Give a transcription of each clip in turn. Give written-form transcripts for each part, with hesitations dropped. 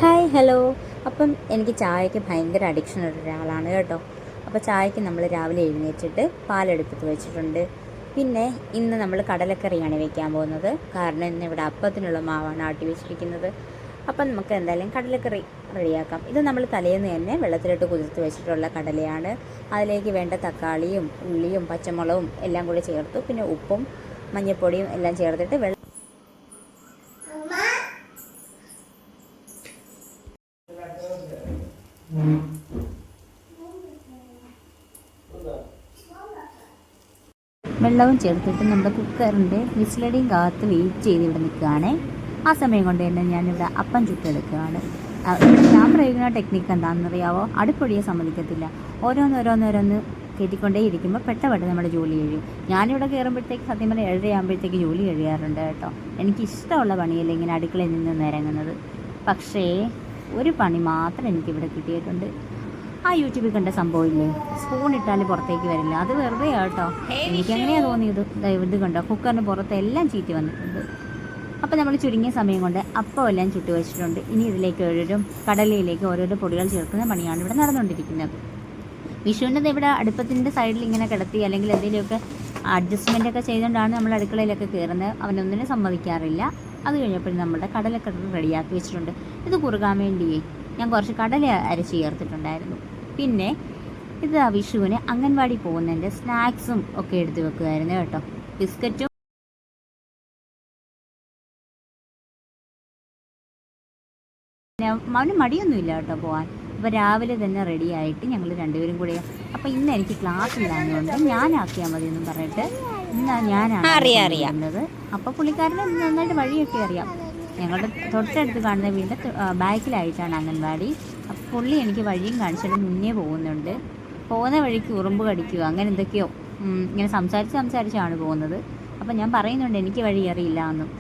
Hi hello. അപ്പം എനിക്ക് ചായക്ക് ഭയങ്കര അഡിക്ഷൻ ഉള്ള ഒരാളാണ് കേട്ടോ. അപ്പോൾ ചായക്ക് നമ്മൾ രാവിലെ എഴുന്നേറ്റിട്ട് പാലെടുത്ത് വെച്ചിട്ടുണ്ട്. പിന്നെ ഇന്ന് നമ്മൾ കടലക്കറിയാണ് വെക്കാൻ പോകുന്നത്. കാരണം ഇന്ന് ഇവിടെ അപ്പത്തിനുള്ള മാവാണ് ആട്ടി വെച്ചിരിക്കുന്നത്. അപ്പം നമുക്ക് എന്തായാലും കടലക്കറി റെഡിയാക്കാം. ഇത് നമ്മൾ തലേന്ന് തന്നെ വെള്ളത്തിലിട്ട് കുതിർത്ത് വെച്ചിട്ടുള്ള കടലയാണ്. അതിലേക്ക് വേണ്ട തക്കാളിയും ഉള്ളിയും പച്ചമുളകും എല്ലാം കൂടി ചേർത്തു. പിന്നെ ഉപ്പും മഞ്ഞൾപ്പൊടിയും എല്ലാം ചേർത്തിട്ട് വെള്ളവും ചേർത്തിട്ട് നമ്മുടെ കുക്കറിൻ്റെ വിസിലടിയും കാത്ത് വെയിറ്റ് ചെയ്ത് ഇവിടെ നിൽക്കുകയാണേ. ആ സമയം കൊണ്ട് തന്നെ ഞാനിവിടെ അപ്പം ചുട്ടെടുക്കുകയാണ്. ഞാൻ പ്രയോഗിക്കുന്ന ടെക്നിക്ക് എന്താണെന്നറിയാവോ? അടുപ്പൊടിയെ സമ്മതിക്കത്തില്ല. ഓരോന്നോരോന്നോരോന്ന് കയറ്റിക്കൊണ്ടേ ഇരിക്കുമ്പോൾ പെട്ടെന്ന് നമ്മുടെ ജോലി കഴിയും. ഞാനിവിടെ കയറുമ്പോഴത്തേക്ക് സത്യം പറഞ്ഞാൽ 7:30 ജോലി കഴിയാറുണ്ട് കേട്ടോ. എനിക്കിഷ്ടമുള്ള പണിയല്ല ഇങ്ങനെ അടുക്കളയിൽ നിന്ന് ഇറങ്ങുന്നത്. പക്ഷേ ഒരു പണി മാത്രം എനിക്കിവിടെ കിട്ടിയിട്ടുണ്ട്. ആ യൂട്യൂബിൽ കണ്ട സംഭവമില്ലേ, സ്പൂൺ ഇട്ടാൽ പുറത്തേക്ക് വരില്ല, അത് വെറുതെ കേട്ടോ. എനിക്കങ്ങനെയാണ് തോന്നിയത്. ഇത് കണ്ടോ, കുക്കറിന് പുറത്ത് എല്ലാം ചീറ്റി വന്നിട്ടുണ്ട്. അപ്പോൾ നമ്മൾ ചുരുങ്ങിയ സമയം കൊണ്ട് അപ്പം എല്ലാം ചുട്ട് വെച്ചിട്ടുണ്ട്. ഇനി ഇതിലേക്ക് കടലയിലേക്ക് ഓരോരോ പൊടികൾ ചേർക്കുന്ന പണിയാണ് ഇവിടെ നടന്നുകൊണ്ടിരിക്കുന്നത്. വിഷുവിൻ്റെ ഇവിടെ അടുപ്പത്തിൻ്റെ സൈഡിൽ ഇങ്ങനെ കിടത്തി അല്ലെങ്കിൽ എന്തെങ്കിലുമൊക്കെ അഡ്ജസ്റ്റ്മെൻറ്റൊക്കെ ചെയ്തുകൊണ്ടാണ് നമ്മൾ അടുക്കളയിലൊക്കെ കയറുന്നത്. അവനൊന്നിനും സമ്മതിക്കാറില്ല. അത് കഴിഞ്ഞപ്പോൾ നമ്മുടെ കടലക്കറി റെഡിയാക്കി വെച്ചിട്ടുണ്ട്. ഇത് കുറുകാൻ വേണ്ടിയേ ഞാൻ കുറച്ച് കടല അരച്ച് ചേർത്തിട്ടുണ്ടായിരുന്നു. പിന്നെ ഇത് വിഷുവിന് അംഗൻവാടി പോകുന്നതിൻ്റെ സ്നാക്സും ഒക്കെ എടുത്ത് വെക്കുമായിരുന്നു കേട്ടോ. ബിസ്ക്കറ്റും അവന് മടിയൊന്നുമില്ല കേട്ടോ പോകാൻ. അപ്പോൾ രാവിലെ തന്നെ റെഡി ആയിട്ട് ഞങ്ങൾ രണ്ടുപേരും കൂടെ. അപ്പോൾ ഇന്ന് എനിക്ക് ക്ലാസ് ഇല്ലാഞ്ഞുകൊണ്ട് ഞാനാക്കിയാൽ മതി എന്നും പറഞ്ഞിട്ട് ഇന്ന് ഞാനാണ് അറിയുന്നത്. അപ്പോൾ പുള്ളിക്കാരന് നന്നായിട്ട് വഴിയൊക്കെ അറിയാം. ഞങ്ങളുടെ തൊട്ടടുത്ത് കാണുന്ന വീടിൻ്റെ ബാക്കിലായിട്ടാണ് അംഗൻവാടി. അപ്പോൾ പുള്ളി എനിക്ക് വഴിയും കാണിച്ചിട്ട് മുന്നേ പോകുന്നുണ്ട്. പോകുന്ന വഴിക്ക് ഉറുമ്പ് കടിക്കുകയോ അങ്ങനെ എന്തൊക്കെയോ ഇങ്ങനെ സംസാരിച്ചാണ് പോകുന്നത്. അപ്പം ഞാൻ പറയുന്നുണ്ട് എനിക്ക് വഴി അറിയില്ല എന്നും.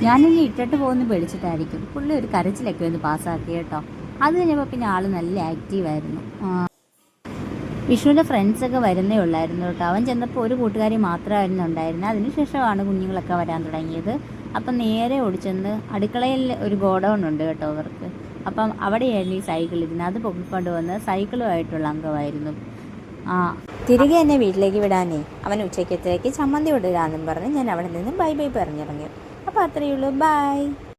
ഞാനിനി ഇട്ടിട്ട് പോകുന്ന പേടിച്ചിട്ടായിരിക്കും പുള്ളി ഒരു കരച്ചിലൊക്കെ ഒന്ന് പാസ്സാക്കി കേട്ടോ. അത് കഴിഞ്ഞപ്പോൾ പിന്നെ ആൾ നല്ല ആക്റ്റീവായിരുന്നു. വിഷുവിൻ്റെ ഫ്രണ്ട്സൊക്കെ വരുന്നേ ഉള്ളായിരുന്നു കേട്ടോ. അവൻ ചെന്നപ്പോൾ ഒരു കൂട്ടുകാരി മാത്രമായിരുന്നു ഉണ്ടായിരുന്നത്. അതിനുശേഷമാണ് കുഞ്ഞുങ്ങളൊക്കെ വരാൻ തുടങ്ങിയത്. അപ്പം നേരെ ഓടിച്ചെന്ന് അടുക്കളയിൽ ഒരു ഗോഡൗൺ ഉണ്ട് കേട്ടോ അവർക്ക്. അപ്പം അവിടെയായിരുന്നു ഈ സൈക്കിൾ ഇരുന്നത്. അത് പൊക്കിക്കൊണ്ട് വന്ന് സൈക്കിളുമായിട്ടുള്ള അംഗമായിരുന്നു. തിരികെ എന്നെ വീട്ടിലേക്ക് വിടാനേ അവൻ ഉച്ചയ്ക്കത്തേക്ക് ചമ്മന്തി വിടുകയെന്നും പറഞ്ഞ് ഞാൻ അവിടെ നിന്ന് ബൈ ബൈ പറഞ്ഞിറങ്ങി. അപ്പോൾ അത്രയേ ഉള്ളൂ. ബൈ.